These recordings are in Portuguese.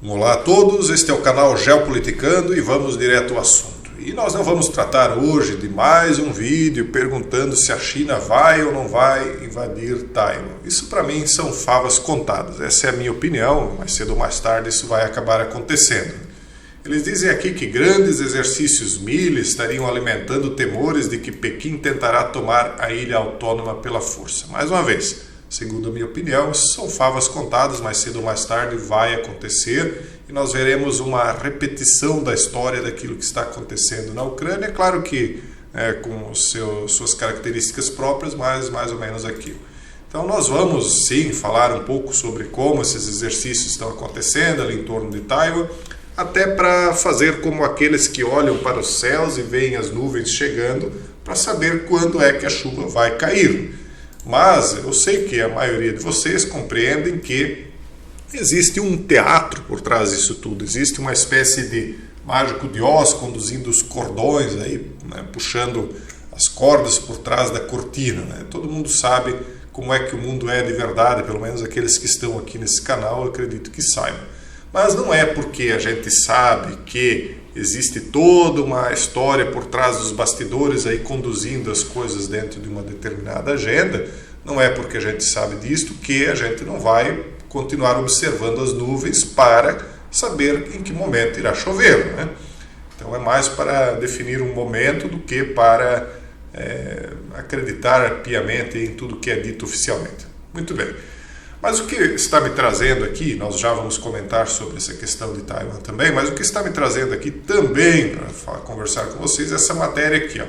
Olá a todos, este é o canal Geopoliticando e vamos direto ao assunto. E nós não vamos tratar hoje de mais um vídeo perguntando se a China vai ou não vai invadir Taiwan. Isso para mim são favas contadas, essa é a minha opinião, mais cedo ou mais tarde isso vai acabar acontecendo. Eles dizem aqui que grandes exercícios militares estariam alimentando temores de que Pequim tentará tomar a ilha autônoma pela força. Mais uma vez, segundo a minha opinião, são favas contadas, mais cedo ou mais tarde vai acontecer e nós veremos uma repetição da história daquilo que está acontecendo na Ucrânia, claro que com suas características próprias, mas mais ou menos aquilo. Então nós vamos sim falar um pouco sobre como esses exercícios estão acontecendo ali em torno de Taiwan, até para fazer como aqueles que olham para os céus e veem as nuvens chegando, para saber quando é que a chuva vai cair. Mas eu sei que a maioria de vocês compreendem que existe um teatro por trás disso tudo, existe uma espécie de mágico de Oz conduzindo os cordões, aí, puxando as cordas por trás da cortina. Todo mundo sabe como é que o mundo é de verdade, pelo menos aqueles que estão aqui nesse canal, eu acredito que saibam. Mas não é porque a gente sabe que existe toda uma história por trás dos bastidores aí conduzindo as coisas dentro de uma determinada agenda, não é porque a gente sabe disto que a gente não vai continuar observando as nuvens para saber em que momento irá chover, né? Então é mais para definir um momento do que para acreditar piamente em tudo que é dito oficialmente. Muito bem. Mas o que está me trazendo aqui, nós já vamos comentar sobre essa questão de Taiwan também, mas o que está me trazendo aqui também para conversar com vocês é essa matéria aqui, ó,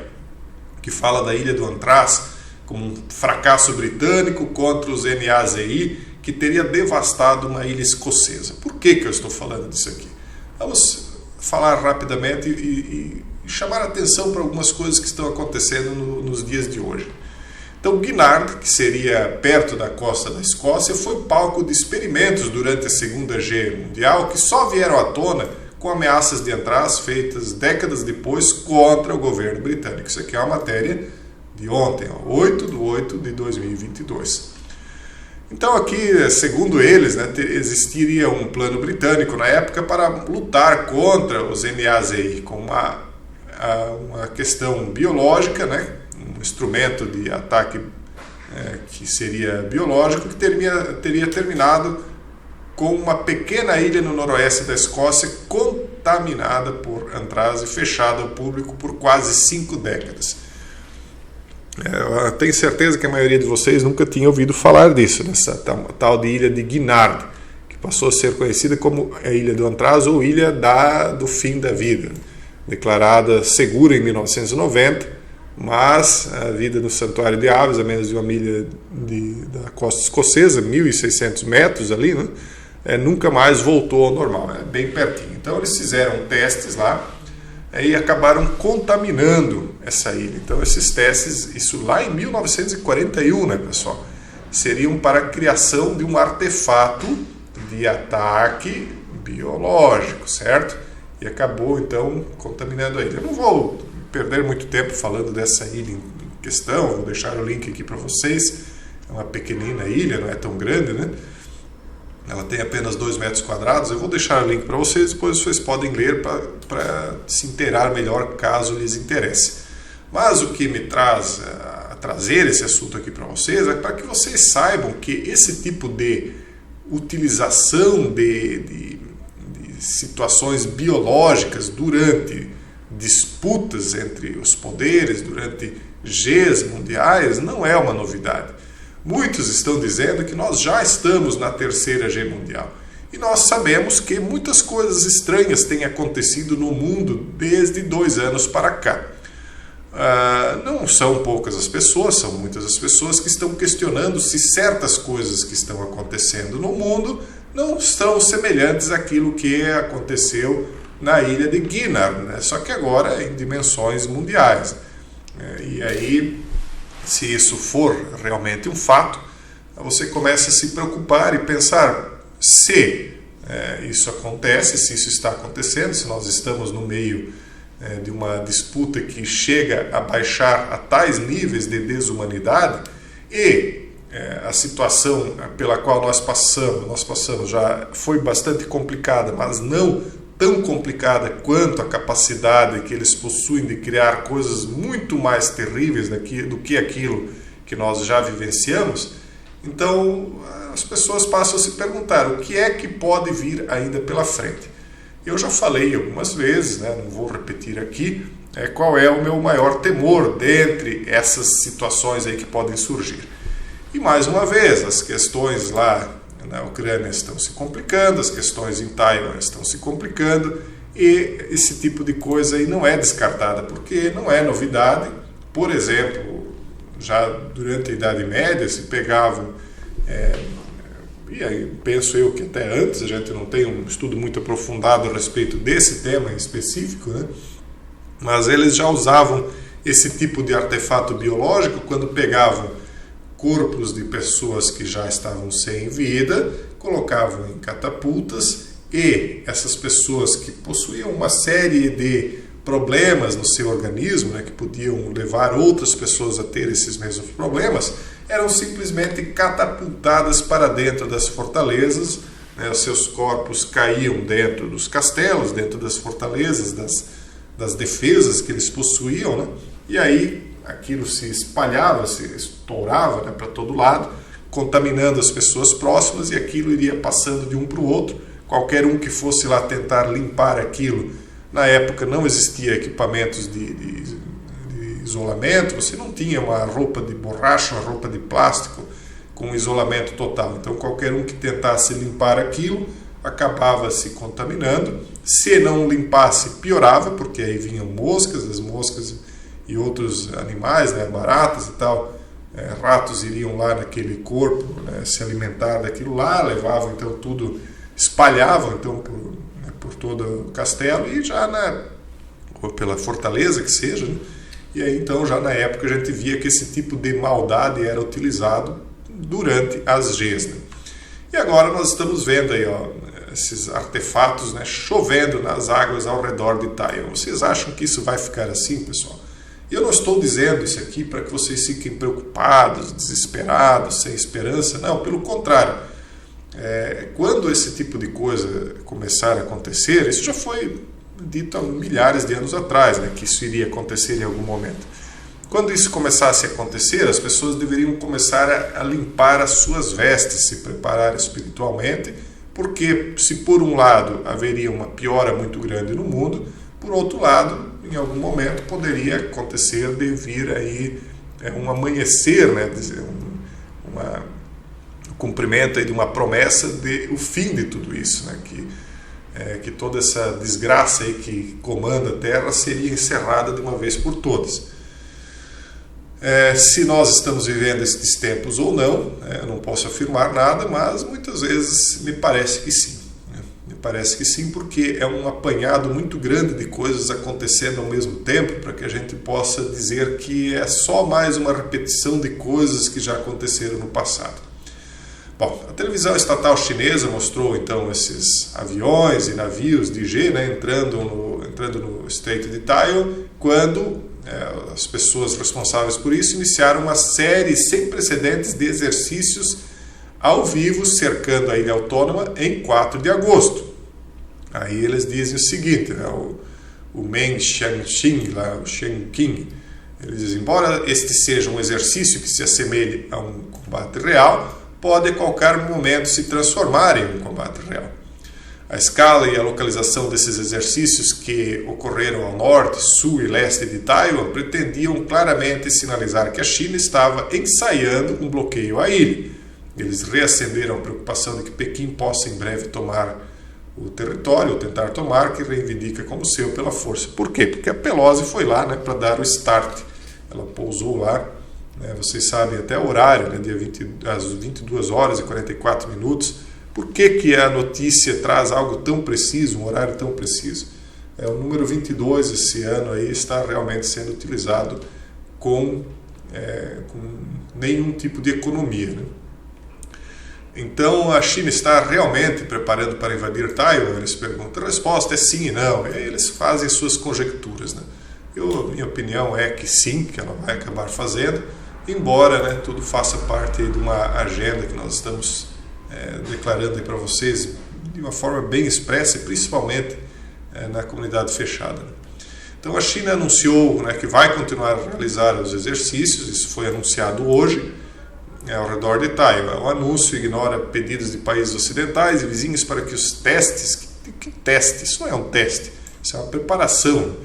que fala da ilha do Antraz como um fracasso britânico contra os NAZI que teria devastado uma ilha escocesa. Por que eu estou falando disso aqui? Vamos falar rapidamente e chamar a atenção para algumas coisas que estão acontecendo nos dias de hoje. Então, Guinard, que seria perto da costa da Escócia, foi palco de experimentos durante a Segunda Guerra Mundial que só vieram à tona com ameaças de Antraz feitas décadas depois contra o governo britânico. Isso aqui é uma matéria de ontem, 8/8/2022. Então aqui, segundo eles, existiria um plano britânico na época para lutar contra os NAZI com uma questão biológica, um instrumento de ataque que seria biológico, que teria terminado com uma pequena ilha no noroeste da Escócia contaminada por Antraz e fechada ao público por quase 5 décadas. Eu tenho certeza que a maioria de vocês nunca tinha ouvido falar disso, dessa tal de ilha de Guinard, que passou a ser conhecida como a ilha do Antraz ou ilha do fim da vida, declarada segura em 1990, mas a vida no Santuário de Aves, a menos de uma milha da costa escocesa, 1.600 metros ali, nunca mais voltou ao normal, bem pertinho. Então eles fizeram testes lá e acabaram contaminando essa ilha. Então esses testes, isso lá em 1941, pessoal, seriam para a criação de um artefato de ataque biológico, certo? E acabou então contaminando a ilha. Eu não vou perder muito tempo falando dessa ilha em questão, vou deixar o link aqui para vocês. É uma pequenina ilha, não é tão grande, né? Ela tem apenas 2 metros quadrados. Eu vou deixar o link para vocês, depois vocês podem ler para se inteirar melhor, caso lhes interesse. Mas o que me traz a trazer esse assunto aqui para vocês é para que vocês saibam que esse tipo de utilização de situações biológicas durante disputas entre os poderes, durante Gs mundiais, não é uma novidade. Muitos estão dizendo que nós já estamos na terceira G mundial. E nós sabemos que muitas coisas estranhas têm acontecido no mundo desde 2 anos para cá. Não são poucas as pessoas, são muitas as pessoas que estão questionando se certas coisas que estão acontecendo no mundo não estão semelhantes àquilo que aconteceu na ilha de Guinard, só que agora em dimensões mundiais. E aí, se isso for realmente um fato, você começa a se preocupar e pensar se isso acontece, se isso está acontecendo, se nós estamos no meio de uma disputa que chega a baixar a tais níveis de desumanidade e a situação pela qual nós passamos já foi bastante complicada, mas não tão complicada quanto a capacidade que eles possuem de criar coisas muito mais terríveis do que aquilo que nós já vivenciamos. Então as pessoas passam a se perguntar o que é que pode vir ainda pela frente. Eu já falei algumas vezes, né, não vou repetir aqui, qual é o meu maior temor dentre essas situações aí que podem surgir. E mais uma vez, as questões lá na Ucrânia estão se complicando, as questões em Taiwan estão se complicando, e esse tipo de coisa aí não é descartada, porque não é novidade. Por exemplo, já durante a Idade Média se pegavam, e aí penso eu que até antes a gente não tem um estudo muito aprofundado a respeito desse tema em específico, né? Mas eles já usavam esse tipo de artefato biológico quando pegavam corpos de pessoas que já estavam sem vida, colocavam em catapultas, e essas pessoas que possuíam uma série de problemas no seu organismo, né, que podiam levar outras pessoas a ter esses mesmos problemas, eram simplesmente catapultadas para dentro das fortalezas, né, os seus corpos caíam dentro dos castelos, dentro das fortalezas, das defesas que eles possuíam, né, e aí aquilo se espalhava, se estourava, né, para todo lado, contaminando as pessoas próximas, e aquilo iria passando de um para o outro. Qualquer um que fosse lá tentar limpar aquilo, na época não existia equipamentos de isolamento, você não tinha uma roupa de borracha, uma roupa de plástico com isolamento total. Então qualquer um que tentasse limpar aquilo acabava se contaminando. Se não limpasse, piorava, porque aí vinham moscas, as moscas e outros animais, né, baratas e tal, ratos iriam lá naquele corpo, né, se alimentar daquilo lá, levavam então tudo, espalhavam então por todo o castelo e já ou pela fortaleza que seja, né? E aí então já na época a gente via que esse tipo de maldade era utilizado durante as Gs, né? E agora nós estamos vendo aí, ó, esses artefatos, né, chovendo nas águas ao redor de Taiwan. Vocês acham que isso vai ficar assim, pessoal? E eu não estou dizendo isso aqui para que vocês fiquem preocupados, desesperados, sem esperança. Não, pelo contrário. Quando esse tipo de coisa começar a acontecer, isso já foi dito há milhares de anos atrás, né, que isso iria acontecer em algum momento. Quando isso começasse a acontecer, as pessoas deveriam começar a limpar as suas vestes, se preparar espiritualmente, porque se por um lado haveria uma piora muito grande no mundo, por outro lado, em algum momento poderia acontecer de vir aí um amanhecer, né, o cumprimento aí de uma promessa de o fim de tudo isso, né, que toda essa desgraça aí que comanda a Terra seria encerrada de uma vez por todas. Se nós estamos vivendo esses tempos ou não, eu não posso afirmar nada, mas muitas vezes me parece que sim. Me parece que sim, porque é um apanhado muito grande de coisas acontecendo ao mesmo tempo para que a gente possa dizer que é só mais uma repetição de coisas que já aconteceram no passado. Bom, a televisão estatal chinesa mostrou então esses aviões e navios de G, né, entrando no Estreito de Taiwan, quando as pessoas responsáveis por isso iniciaram uma série sem precedentes de exercícios ao vivo cercando a ilha autônoma em 4 de agosto. Aí eles dizem o seguinte, né, o Meng Xiangqing, lá, o Xiangqing, ele diz, embora este seja um exercício que se assemelhe a um combate real, pode a qualquer momento se transformar em um combate real. A escala e a localização desses exercícios que ocorreram ao norte, sul e leste de Taiwan pretendiam claramente sinalizar que a China estava ensaiando um bloqueio à ilha. Eles reacenderam a preocupação de que Pequim possa em breve tomar o território, ou tentar tomar, que reivindica como seu pela força. Por quê? Porque a Pelosi foi lá, né, para dar o start. Ela pousou lá, né, vocês sabem até o horário, né, às 22 horas e 44 minutos. Por que a notícia traz algo tão preciso, um horário tão preciso? O número 22 esse ano aí está realmente sendo utilizado com nenhum tipo de economia, né? Então, a China está realmente preparando para invadir Taiwan? Eles perguntam. A resposta é sim e não. E aí eles fazem suas conjecturas, né? Minha opinião é que sim, que ela vai acabar fazendo. embora, né, tudo faça parte de uma agenda que nós estamos declarando para vocês de uma forma bem expressa, principalmente na comunidade fechada. Então a China anunciou, né, que vai continuar a realizar os exercícios, isso foi anunciado hoje, ao redor de Taiwan. O anúncio ignora pedidos de países ocidentais e vizinhos para que os testes... Que teste? Isso não é um teste, isso é uma preparação.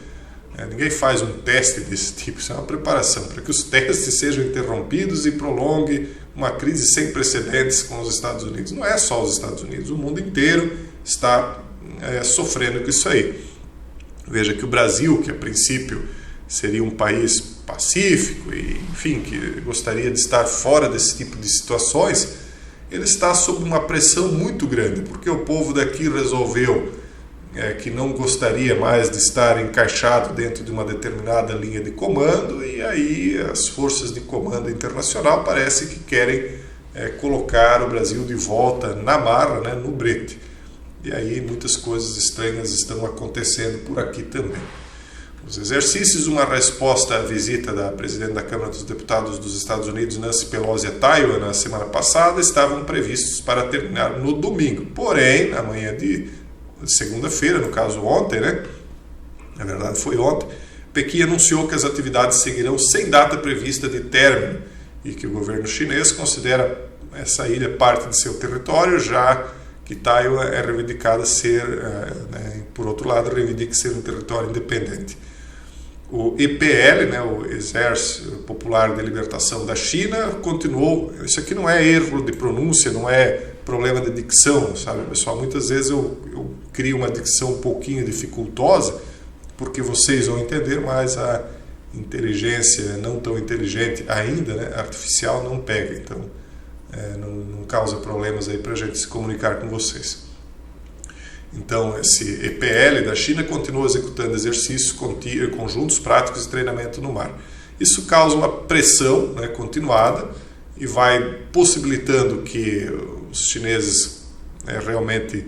Ninguém faz um teste desse tipo, isso é uma preparação para que os testes sejam interrompidos e prolongue uma crise sem precedentes com os Estados Unidos. Não é só os Estados Unidos, o mundo inteiro está sofrendo com isso aí. Veja que o Brasil, que a princípio seria um país pacífico e, enfim, que gostaria de estar fora desse tipo de situações, ele está sob uma pressão muito grande, porque o povo daqui resolveu que não gostaria mais de estar encaixado dentro de uma determinada linha de comando, e aí as forças de comando internacional parece que querem colocar o Brasil de volta na marra, né, no brete. E aí muitas coisas estranhas estão acontecendo por aqui também. Os exercícios, uma resposta à visita da presidente da Câmara dos Deputados dos Estados Unidos, Nancy Pelosi, a Taiwan na semana passada, estavam previstos para terminar no domingo. Porém, na manhã de segunda-feira, no caso ontem, né? Na verdade foi ontem, Pequim anunciou que as atividades seguirão sem data prevista de término e que o governo chinês considera essa ilha parte de seu território, já que Taiwan é reivindicada ser, por outro lado, reivindica ser um território independente. O EPL, né, o Exército Popular de Libertação da China, continuou. Isso aqui não é erro de pronúncia, não é problema de dicção, sabe, pessoal? Muitas vezes eu crio uma dicção um pouquinho dificultosa, porque vocês vão entender, mas a inteligência não tão inteligente ainda, né, artificial, não pega. Então, não causa problemas aí para a gente se comunicar com vocês. Então, esse EPL da China continua executando exercícios conjuntos, práticos e treinamento no mar. Isso causa uma pressão, né, continuada e vai possibilitando que os chineses realmente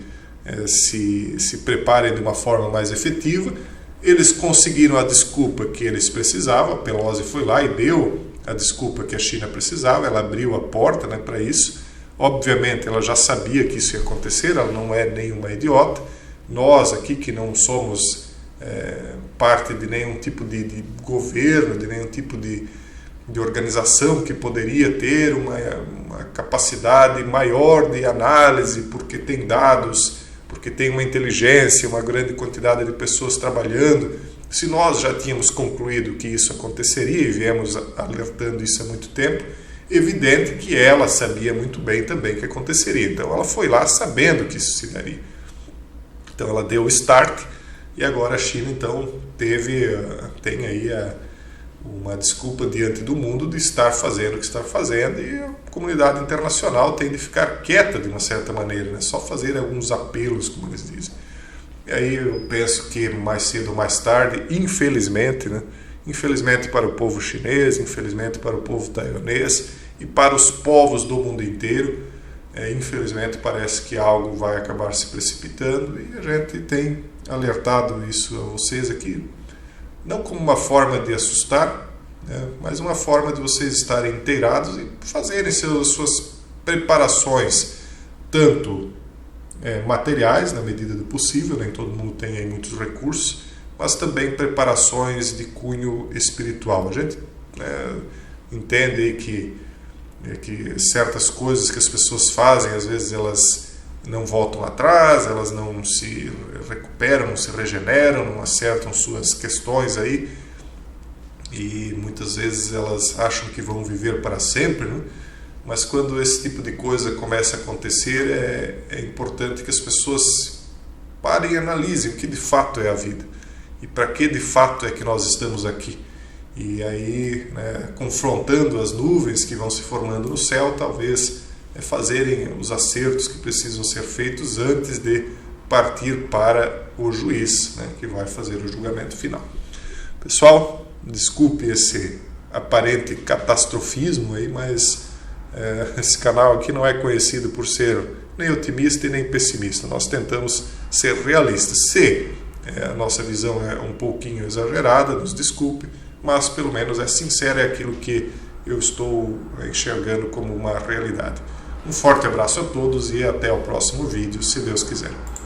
se preparem de uma forma mais efetiva. Eles conseguiram a desculpa que eles precisavam, a Pelosi foi lá e deu a desculpa que a China precisava, ela abriu a porta, né, para isso. Obviamente ela já sabia que isso ia acontecer, ela não é nenhuma idiota. Nós aqui que não somos parte de nenhum tipo de governo, de nenhum tipo de organização que poderia ter uma capacidade maior de análise, porque tem dados, porque tem uma inteligência, uma grande quantidade de pessoas trabalhando. Se nós já tínhamos concluído que isso aconteceria e viemos alertando isso há muito tempo, evidente que ela sabia muito bem também que aconteceria. Então ela foi lá sabendo que isso se daria. Então ela deu o start e agora a China então tem aí uma desculpa diante do mundo de estar fazendo o que está fazendo, e a comunidade internacional tem de ficar quieta de uma certa maneira, né? Só fazer alguns apelos, como eles dizem. E aí eu penso que mais cedo ou mais tarde, infelizmente, né? Infelizmente para o povo chinês, infelizmente para o povo taiwanês e para os povos do mundo inteiro, infelizmente parece que algo vai acabar se precipitando, e a gente tem alertado isso a vocês aqui, não como uma forma de assustar, né, mas uma forma de vocês estarem inteirados e fazerem suas preparações, tanto materiais, na medida do possível, nem todo mundo tem aí muitos recursos, mas também preparações de cunho espiritual. A gente entende aí que certas coisas que as pessoas fazem, às vezes elas não voltam atrás, elas não se recuperam, não se regeneram, não acertam suas questões aí, e muitas vezes elas acham que vão viver para sempre, né? Mas quando esse tipo de coisa começa a acontecer, é importante que as pessoas parem e analisem o que de fato é a vida e para que de fato é que nós estamos aqui. E aí, né, confrontando as nuvens que vão se formando no céu, talvez fazerem os acertos que precisam ser feitos antes de partir para o juiz, né, que vai fazer o julgamento final. Pessoal, desculpe esse aparente catastrofismo aí, mas esse canal aqui não é conhecido por ser nem otimista e nem pessimista. Nós tentamos ser realistas. Se a nossa visão é um pouquinho exagerada, nos desculpe, mas pelo menos é sincera, é aquilo que eu estou enxergando como uma realidade. Um forte abraço a todos e até o próximo vídeo, se Deus quiser.